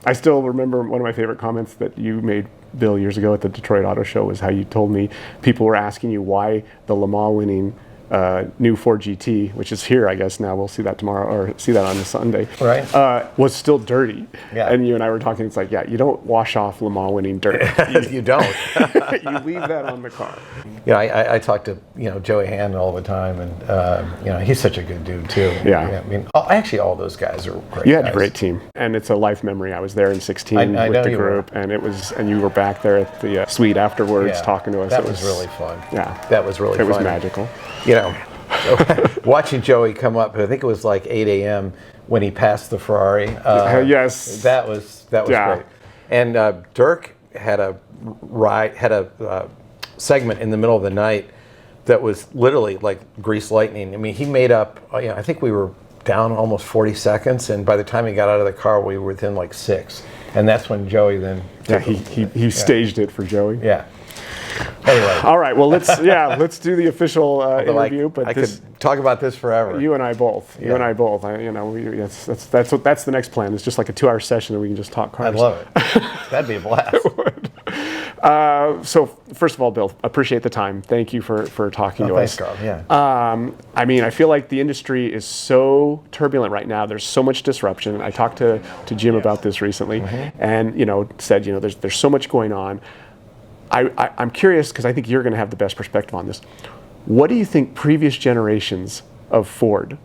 I still remember one of my favorite comments that you made, Bill, years ago at the Detroit Auto Show was how you told me people were asking you why the Le Mans winning new Ford GT, which is here, I guess now, we'll see that tomorrow, or see that on the Sunday, right? Was still dirty. Yeah. And you and I were talking, it's like, yeah, you don't wash off Le Mans winning dirt. You don't. You leave that on the car. Yeah, I talk to Joey Hand all the time, and he's such a good dude too. Yeah. I mean, actually, all those guys are great. You had guys. a great team, and it's a life memory. I was there in '16 with the group, and you were back there at the suite afterwards talking to us. That was really fun. Yeah, that was really fun. It was magical. Watching Joey come up, I think it was like 8 a.m. when he passed the Ferrari. Yes, that was great. And Dirk had a segment in the middle of the night that was literally like grease lightning. I mean, he made up. I think we were down almost 40 seconds, and by the time he got out of the car, we were within like 6. And that's when Joey then. Yeah, he staged it for Joey. Yeah. Anyway. All right. Well, let's do the official interview. But I could talk about this forever. You and I both. You and I both. That's the next plan. It's just like a 2-hour session, and we can just talk cars. I'd love it. That'd be a blast. It would. So first of all, Bill, appreciate the time. Thank you for talking to us. Thanks, Carl. Yeah. I mean, I feel like the industry is so turbulent right now. There's so much disruption. I talked to Jim about this recently, and said there's so much going on. I'm curious, because I think you're going to have the best perspective on this. What do you think previous generations of Ford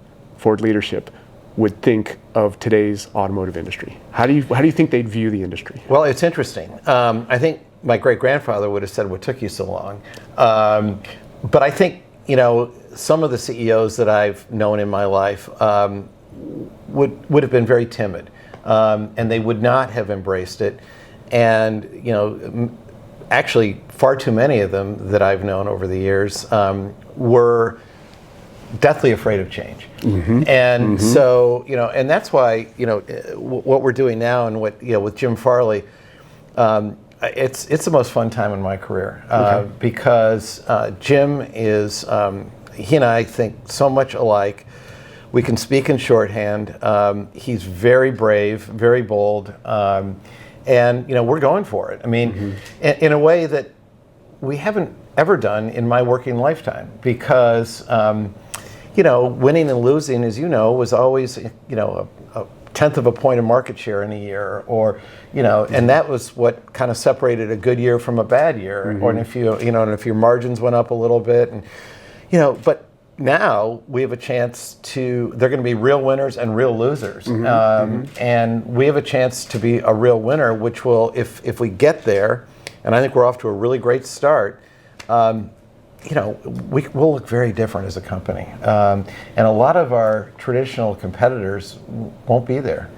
leadership would think of today's automotive industry? How do you think they'd view the industry? Well, it's interesting. I think my great-grandfather would have said, "What took you so long?" But I think some of the CEOs that I've known in my life would have been very timid, and they would not have embraced it. And actually, far too many of them that I've known over the years were deathly afraid of change. And so, and that's why, what we're doing now and what, with Jim Farley, it's the most fun time in my career because Jim is, he and I think so much alike. We can speak in shorthand. He's very brave, very bold. And we're going for it. I mean, in a way that we haven't ever done in my working lifetime, because winning and losing, as was always a 1/10 of a point of market share in a year, or and that was what kind of separated a good year from a bad year, or if and if your margins went up a little bit, and but. Now we have a chance they're going to be real winners and real losers. And we have a chance to be a real winner, which will, if we get there, and I think we're off to a really great start, we'll look very different as a company. And a lot of our traditional competitors won't be there.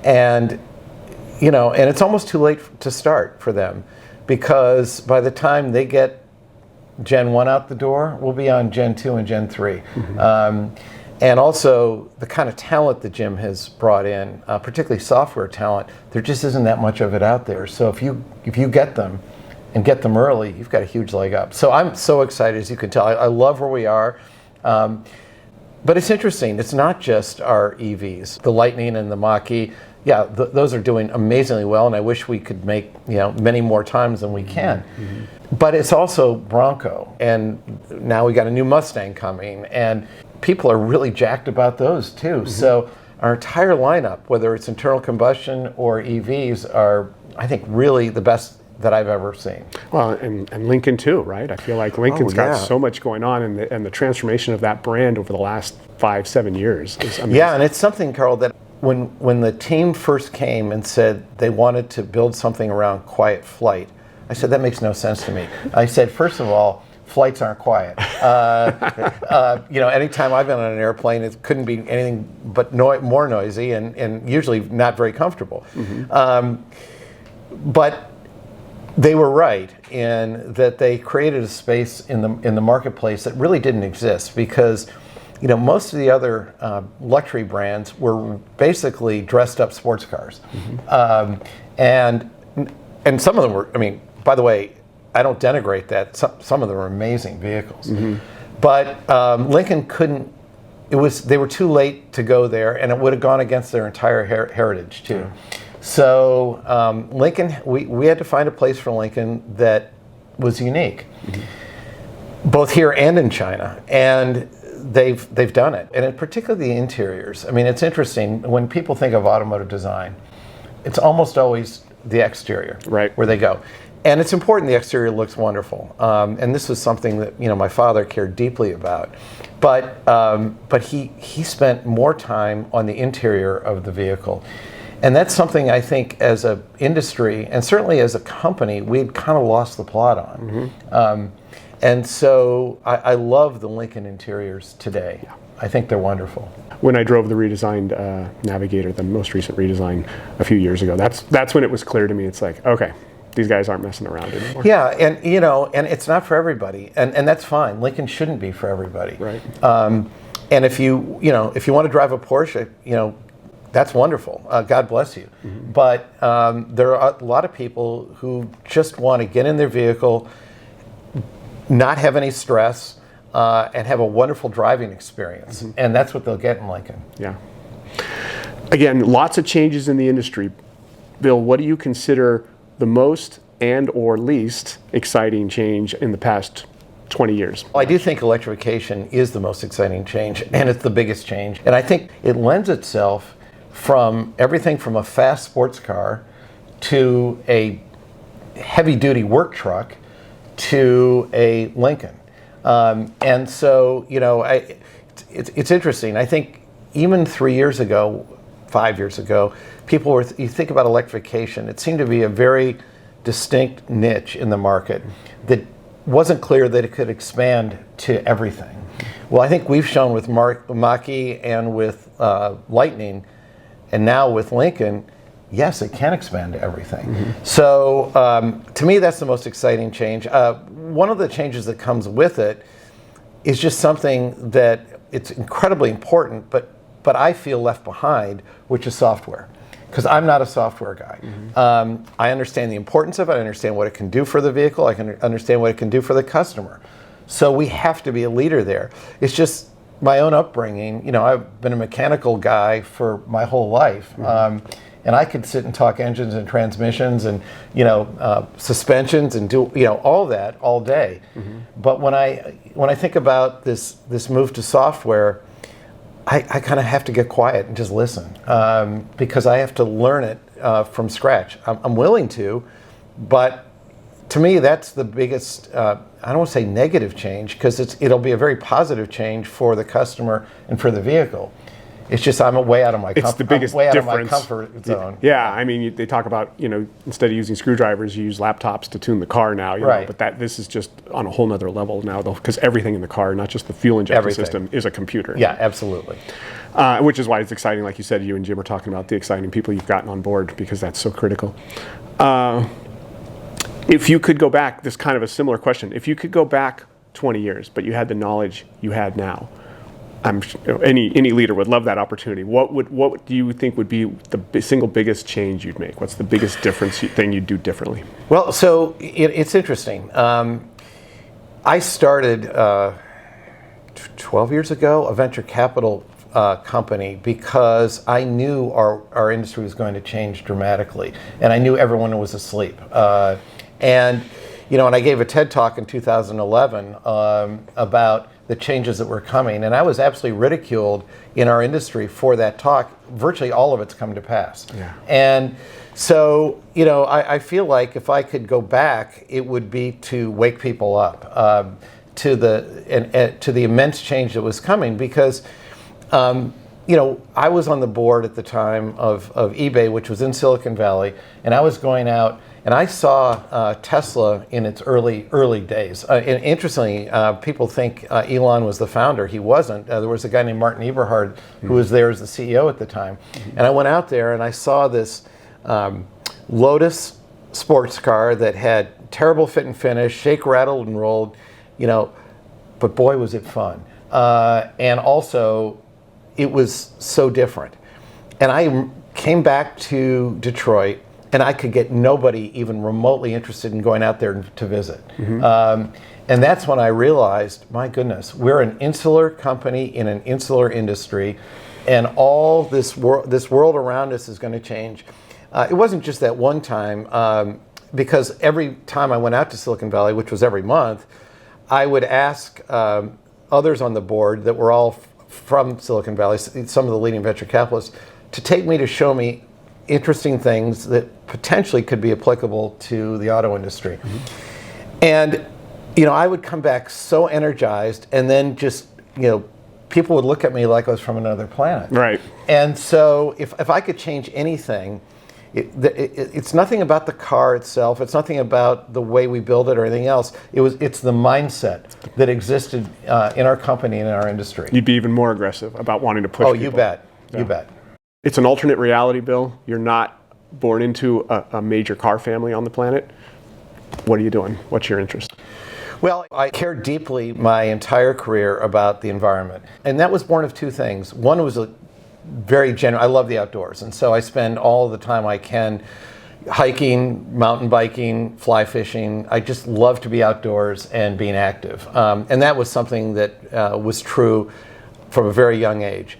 And it's almost too late to start for them, because by the time they get Gen 1 out the door, we'll be on Gen 2 and Gen 3. And also the kind of talent that Jim has brought in, particularly software talent, there just isn't that much of it out there. So if you get them and get them early, you've got a huge leg up. So I'm so excited, as you can tell. I love where we are. But it's interesting. It's not just our EVs, the Lightning and the Mach-E. Yeah, those are doing amazingly well, and I wish we could make many more times than we can. But it's also Bronco, and now we got a new Mustang coming, and people are really jacked about those too. So our entire lineup, whether it's internal combustion or EVs, are, I think, really the best that I've ever seen. Well, and Lincoln too, right? I feel like Lincoln's got so much going on, and the transformation of that brand over the last 5-7 years is amazing. Yeah, and it's something, Carl, that when the team first came and said they wanted to build something around quiet flight, I said, that makes no sense to me. I said, first of all, flights aren't quiet. Anytime I've been on an airplane, it couldn't be anything but more noisy and usually not very comfortable. But they were right in that they created a space in the marketplace that really didn't exist, because most of the other luxury brands were basically dressed up sports cars. And some of them were, by the way, I don't denigrate that. Some of them are amazing vehicles. But Lincoln couldn't, they were too late to go there, and it would have gone against their entire heritage too. So Lincoln, we had to find a place for Lincoln that was unique, both here and in China, and they've done it. And particularly the interiors. I mean, it's interesting when people think of automotive design, it's almost always the exterior, right, where they go. And it's important the exterior looks wonderful. And this was something that my father cared deeply about. But he spent more time on the interior of the vehicle. And that's something I think as an industry, and certainly as a company, we'd kind of lost the plot on. And so I love the Lincoln interiors today. Yeah. I think they're wonderful. When I drove the redesigned Navigator, the most recent redesign a few years ago, that's when it was clear to me. It's like, okay, these guys aren't messing around anymore. Yeah, and and it's not for everybody, and that's fine. Lincoln shouldn't be for everybody. Right. And if you want to drive a Porsche, that's wonderful. God bless you. But there are a lot of people who just want to get in their vehicle, not have any stress, and have a wonderful driving experience. And that's what they'll get in Lincoln. Yeah. Again, lots of changes in the industry. Bill, what do you consider the most and or least exciting change in the past 20 years? Well, I do think electrification is the most exciting change, and it's the biggest change. And I think it lends itself from everything from a fast sports car to a heavy-duty work truck to a Lincoln. And so, it's interesting. I think even 3 years ago, 5 years ago, you think about electrification, it seemed to be a very distinct niche in the market that wasn't clear that it could expand to everything. Well, I think we've shown with Mach-E and with Lightning, and now with Lincoln, yes, it can expand to everything. So to me, that's the most exciting change. One of the changes that comes with it is just something that it's incredibly important, but I feel left behind, which is software. Because I'm not a software guy. I understand the importance of it. I understand what it can do for the vehicle. I can understand what it can do for the customer. So we have to be a leader there. It's just my own upbringing. I've been a mechanical guy for my whole life. And I could sit and talk engines and transmissions and suspensions and do all that all day. But when I think about this move to software, I kind of have to get quiet and just listen because I have to learn it from scratch. I'm willing to, but to me that's the biggest, I don't want to say negative change, because it'll be a very positive change for the customer and for the vehicle. It's just I'm way out of my It's the biggest way out difference. of my comfort zone. Yeah, I mean, they talk about, instead of using screwdrivers, you use laptops to tune the car now. Right. But this is just on a whole nother level now, though, because everything in the car, not just the fuel injection system, is a computer. Yeah, absolutely. Which is why it's exciting, like you said, you and Jim are talking about the exciting people you've gotten on board, because that's so critical. If you could go back, this kind of a similar question, if you could go back 20 years, but you had the knowledge you had now, any leader would love that opportunity. What do you think would be the single biggest change you'd make? What's the biggest thing you'd do differently? Well, so it's interesting. I started 12 years ago a venture capital company because I knew our industry was going to change dramatically, and I knew everyone was asleep. And I gave a TED Talk in 2011 about the changes that were coming, and I was absolutely ridiculed in our industry for that talk. Virtually all of it's come to pass. Yeah. And so, I feel like if I could go back, it would be to wake people up to the immense change that was coming, because I was on the board at the time of eBay, which was in Silicon Valley, and I was going out and I saw Tesla in its early days. And interestingly, people think Elon was the founder. He wasn't. There was a guy named Martin Eberhard who was there as the CEO at the time. And I went out there and I saw this Lotus sports car that had terrible fit and finish, shake, rattled, and rolled, but boy, was it fun. And also, it was so different. And I came back to Detroit, and I could get nobody even remotely interested in going out there to visit. And that's when I realized, my goodness, we're an insular company in an insular industry, and all this world around us is going to change. it wasn't just that one time, because every time I went out to Silicon Valley, which was every month, I would ask others on the board that were all from Silicon Valley, some of the leading venture capitalists, to take me to show me interesting things that potentially could be applicable to the auto industry. And I would come back so energized, and then just people would look at me like I was from another planet. Right. And so if I could change anything, it's nothing about the car itself. It's nothing about the way we build it or anything else. It's the mindset that existed in our company and in our industry. You'd be even more aggressive about wanting to push people. You bet. Yeah. You bet. It's an alternate reality, Bill. You're not born into a major car family on the planet. What are you doing? What's your interest? Well, I cared deeply my entire career about the environment. And that was born of two things. One was I love the outdoors. And so I spend all the time I can hiking, mountain biking, fly fishing. I just love to be outdoors and being active. And that was something that was true from a very young age.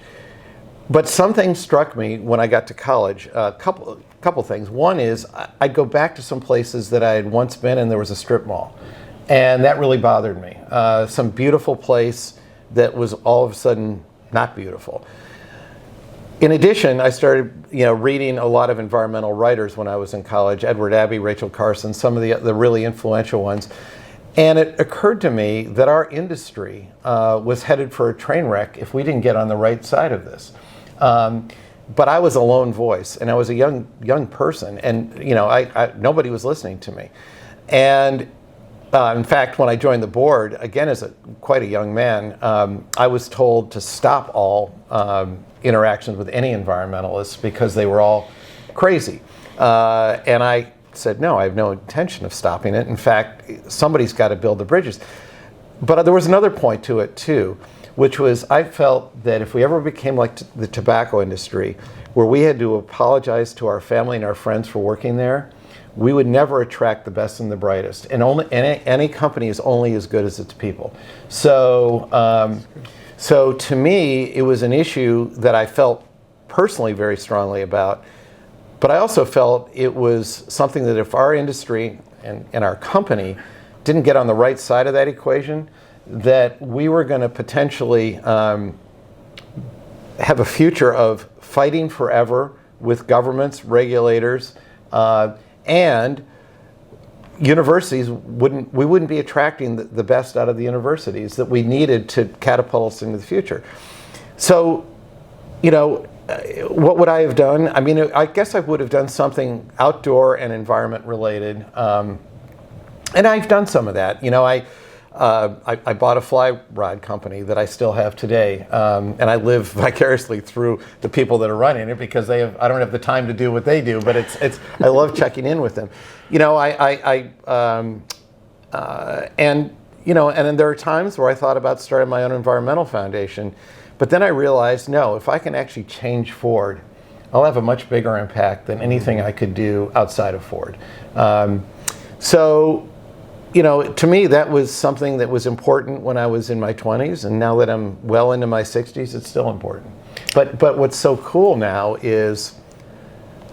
But something struck me when I got to college, a couple things. One is I'd go back to some places that I had once been, and there was a strip mall. And that really bothered me. Some beautiful place that was all of a sudden not beautiful. In addition, I started reading a lot of environmental writers when I was in college, Edward Abbey, Rachel Carson, some of the really influential ones. And it occurred to me that our industry was headed for a train wreck if we didn't get on the right side of this. But I was a lone voice, and I was a young person, and nobody was listening to me. And in fact, when I joined the board, again as quite a young man, I was told to stop all interactions with any environmentalists because they were all crazy. And I said, no, I have no intention of stopping it. In fact, somebody's got to build the bridges. But there was another point to it too, which was I felt that if we ever became like the tobacco industry, where we had to apologize to our family and our friends for working there, we would never attract the best and the brightest. And any company is only as good as its people. So to me, it was an issue that I felt personally very strongly about. But I also felt it was something that if our industry and our company didn't get on the right side of that equation, that we were going to potentially have a future of fighting forever with governments, regulators, and universities we wouldn't be attracting the best out of the universities that we needed to catapult us into the future. So, what would I have done? I mean, I guess I would have done something outdoor and environment related. And I've done some of that. I bought a fly rod company that I still have today, and I live vicariously through the people that are running it because I don't have the time to do what they do, but I love checking in with them. And then there are times where I thought about starting my own environmental foundation, but then I realized, no, if I can actually change Ford, I'll have a much bigger impact than anything I could do outside of Ford. To me, that was something that was important when I was in my 20s, and now that I'm well into my 60s, it's still important. But what's so cool now is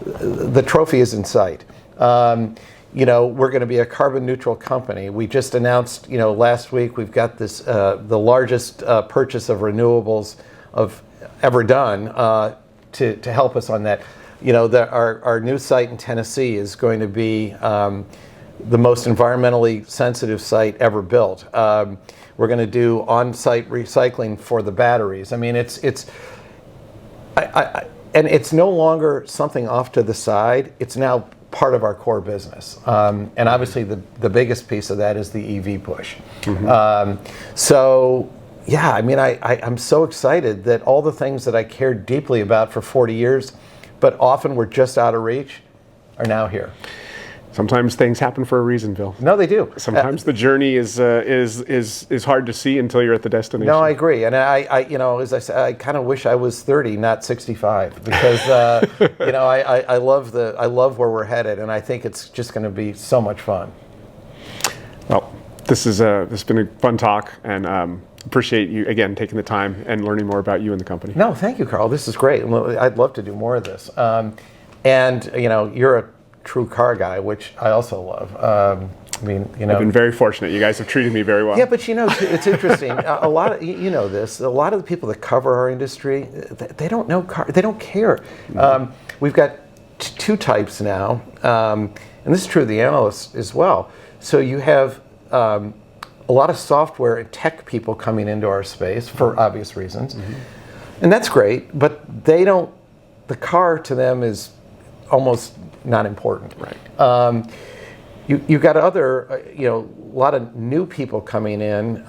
the trophy is in sight. We're going to be a carbon neutral company. We just announced, last week we've got this the largest purchase of renewables ever done to help us on that. Our new site in Tennessee is going to be the most environmentally sensitive site ever built. We're going to do on-site recycling for the batteries. I mean, and it's no longer something off to the side. It's now part of our core business. And obviously the biggest piece of that is the EV push. Mm-hmm. I'm so excited that all the things that I cared deeply about for 40 years, but often were just out of reach, are now here. Sometimes things happen for a reason, Bill. No, they do. Sometimes the journey is hard to see until you're at the destination. No, I agree, and I as I said, I kind of wish I was 30, not 65, because I love where we're headed, and I think it's just going to be so much fun. Well, this has been a fun talk, and appreciate you again taking the time and learning more about you and the company. No, thank you, Carl. This is great. I'd love to do more of this. And you're a true car guy, which I also love. I mean, I've been very fortunate. You guys have treated me very well. Yeah, but it's interesting. A lot of this. A lot of the people that cover our industry, they don't know car. They don't care. We've got two types now, and this is true of the analysts as well. So you have a lot of software and tech people coming into our space for obvious reasons, and that's great. But they don't. The car to them is almost not important. Right. You got other, a lot of new people coming in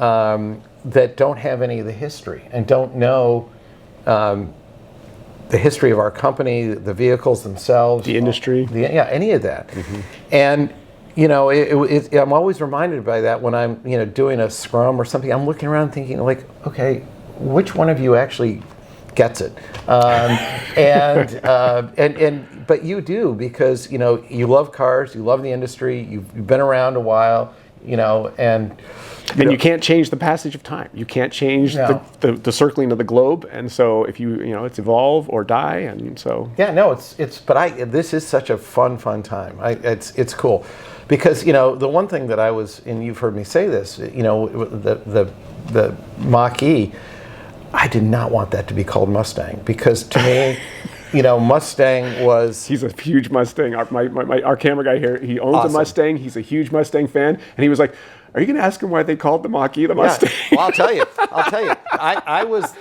that don't have any of the history and don't know the history of our company, the vehicles themselves, the industry, any of that. And I'm always reminded by that when I'm doing a scrum or something. I'm looking around thinking like, okay, which one of you actually gets it? But you do, because you love cars, you love the industry, you've been around a while, and you can't change the passage of time. You can't change the circling of the globe, and so if it's evolve or die, and so this is such a fun time. It's cool, because the one thing that I was, and you've heard me say this, the Mach-E, I did not want that to be called Mustang, because to me, Mustang was... He's a huge Mustang. Our camera guy here, he owns Awesome. a Mustang. He's a huge Mustang fan. And he was like, are you going to ask him why they called the Mach-E the Mustang? Yeah. Well, I'll tell you. I was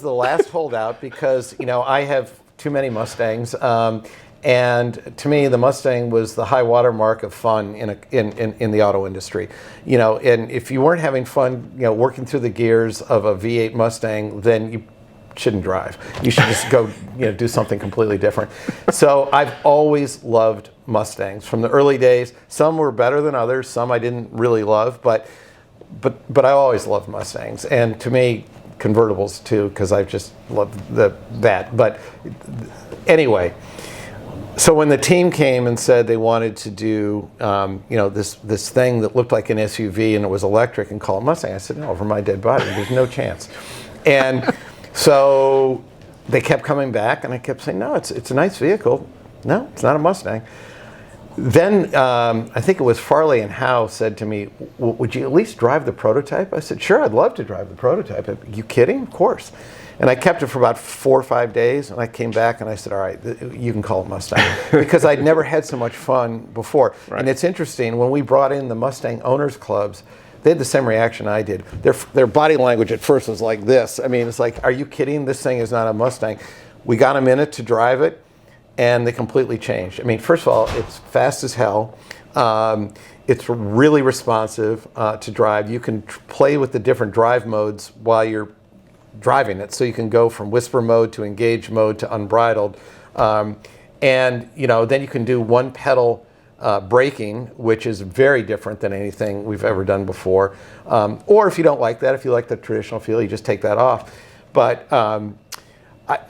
the last holdout, because, I have too many Mustangs. And to me, the Mustang was the high water mark of fun in the auto industry. And if you weren't having fun, working through the gears of a V8 Mustang, then you shouldn't drive. You should just go, do something completely different. So I've always loved Mustangs from the early days. Some were better than others. Some I didn't really love, but I always loved Mustangs. And to me, convertibles too, because I just love that. But anyway. So when the team came and said they wanted to do, this thing that looked like an SUV and it was electric and call it Mustang, I said, no, over my dead body, there's no chance. And so they kept coming back, and I kept saying, no, it's a nice vehicle. No, it's not a Mustang. Then I think it was Farley and Howe said to me, would you at least drive the prototype? I said, sure, I'd love to drive the prototype. Are you kidding? Of course. And I kept it for about 4 or 5 days, and I came back and I said, all right, you can call it Mustang. Because I'd never had so much fun before. Right. And it's interesting, when we brought in the Mustang owners clubs, they had the same reaction I did. Their body language at first was like this. I mean, it's like, are you kidding? This thing is not a Mustang. We got them in it to drive it, and they completely changed. I mean, first of all, it's fast as hell. It's really responsive to drive. You can play with the different drive modes while you're driving it, so you can go from whisper mode to engage mode to unbridled, and then you can do one pedal braking, which is very different than anything we've ever done before. Or if you don't like that, if you like the traditional feel, you just take that off. But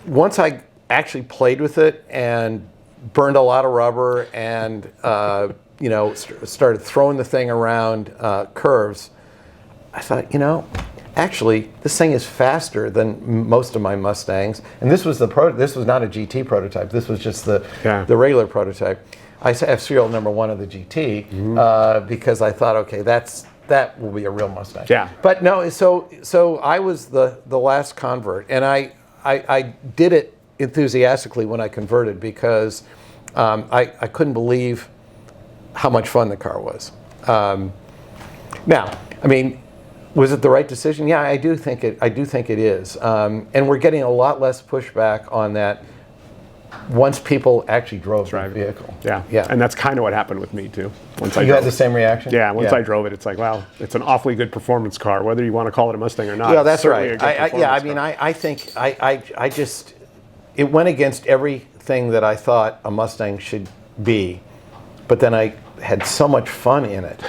once I actually played with it and burned a lot of rubber and started throwing the thing around curves, I thought, actually, this thing is faster than most of my Mustangs. And this was this was not a GT prototype. This was just the regular prototype. I have serial number 1 of the GT because I thought, okay, that will be a real Mustang. Yeah. But no, so I was the last convert, and I did it enthusiastically when I converted, because I couldn't believe how much fun the car was. Now, I mean, was it the right decision? Yeah, I do think it is, and we're getting a lot less pushback on that once people actually drove the vehicle. Yeah, and that's kind of what happened with me too. You had the same reaction? Yeah, once I drove it, it's like, wow, it's an awfully good performance car, whether you want to call it a Mustang or not. Well, that's right. I think I just, it went against everything that I thought a Mustang should be, but then I had so much fun in it.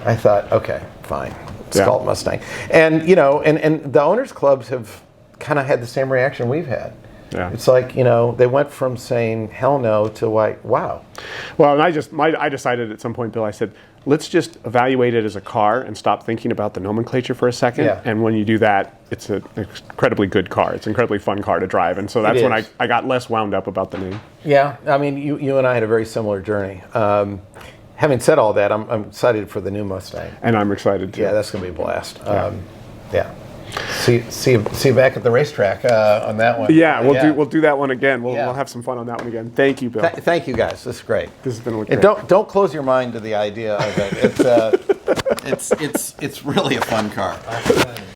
I thought, okay, fine. It's called Mustang. And and the owners clubs have kind of had the same reaction we've had. Yeah. It's like, they went from saying hell no to like, wow. Well, and I decided at some point, Bill, I said, let's just evaluate it as a car and stop thinking about the nomenclature for a second. Yeah. And when you do that, it's an incredibly good car. It's an incredibly fun car to drive. And so that's when I got less wound up about the name. Yeah, I mean, you and I had a very similar journey. Having said all that, I'm excited for the new Mustang. And I'm excited too. Yeah, that's going to be a blast. Yeah. See you back at the racetrack on that one. Yeah, we'll do that one again. We'll have some fun on that one again. Thank you, Bill. Thank you, guys. This is great. This has been great. And don't close your mind to the idea of it. It's really a fun car.